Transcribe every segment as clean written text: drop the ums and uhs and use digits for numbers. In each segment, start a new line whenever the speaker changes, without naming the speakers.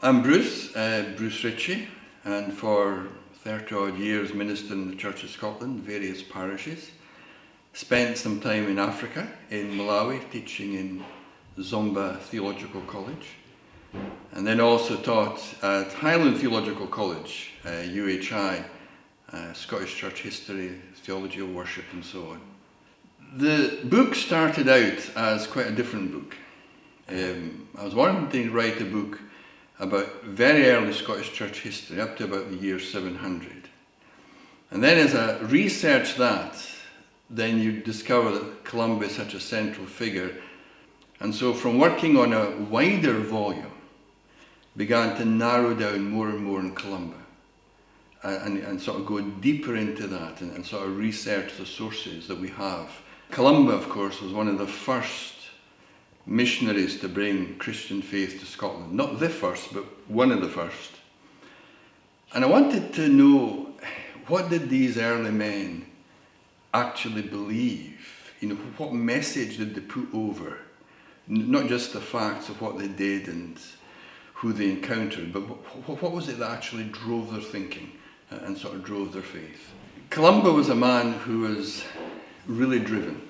I'm Bruce Ritchie, and for 30 odd years ministered in the Church of Scotland, various parishes. Spent some time in Africa, in Malawi, teaching in Zomba Theological College, and then also taught at Highland Theological College, UHI, Scottish Church History, Theology of Worship and so on. The book started out as quite a different book. I was wanting to write a book about very early Scottish Church history, up to about the year 700. And then as I researched that, then you discover that Columba is such a central figure. And so from working on a wider volume, began to narrow down more and more in Columba, and sort of go deeper into that and sort of research the sources that we have. Columba, of course, was one of the first missionaries to bring Christian faith to Scotland. Not the first, but one of the first. And I wanted to know, what did these early men actually believe? You know, what message did they put over? Not just the facts of what they did and who they encountered, but what was it that actually drove their thinking and sort of drove their faith? Columba was a man who was really driven,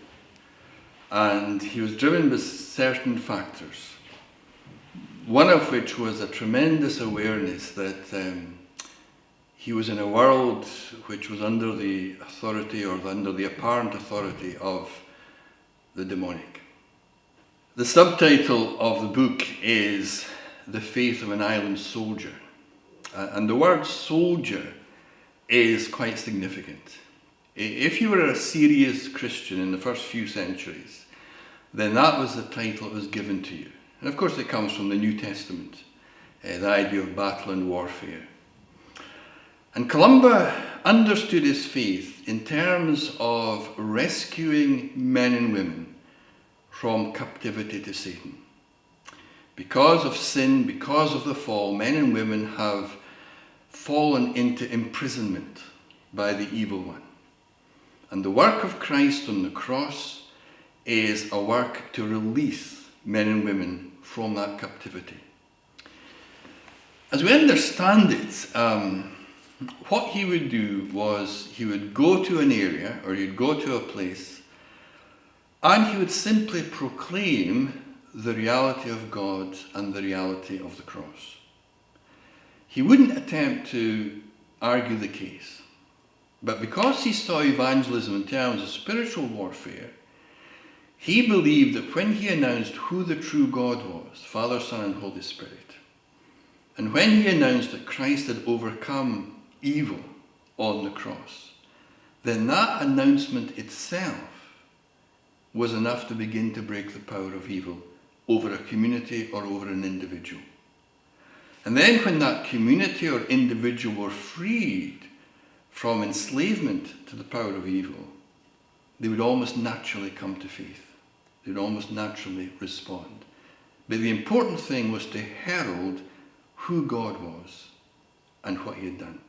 and he was driven by certain factors, one of which was a tremendous awareness that he was in a world which was under the authority or under the apparent authority of the demonic. The subtitle of the book is The Faith of an Island Soldier, and the word soldier is quite significant. If you were a serious Christian in the first few centuries, then that was the title that was given to you. And of course it comes from the New Testament, the idea of battle and warfare. And Columba understood his faith in terms of rescuing men and women from captivity to Satan. Because of sin, because of the fall, men and women have fallen into imprisonment by the evil one. And the work of Christ on the cross is a work to release men and women from that captivity. As we understand it, what he would do was he would go to an area, or he'd go to a place, and he would simply proclaim the reality of God and the reality of the cross. He wouldn't attempt to argue the case. But because he saw evangelism in terms of spiritual warfare, he believed that when he announced who the true God was, Father, Son, and Holy Spirit, and when he announced that Christ had overcome evil on the cross, then that announcement itself was enough to begin to break the power of evil over a community or over an individual. And then when that community or individual were freed from enslavement to the power of evil, they would almost naturally come to faith. They would almost naturally respond. But the important thing was to herald who God was and what he had done.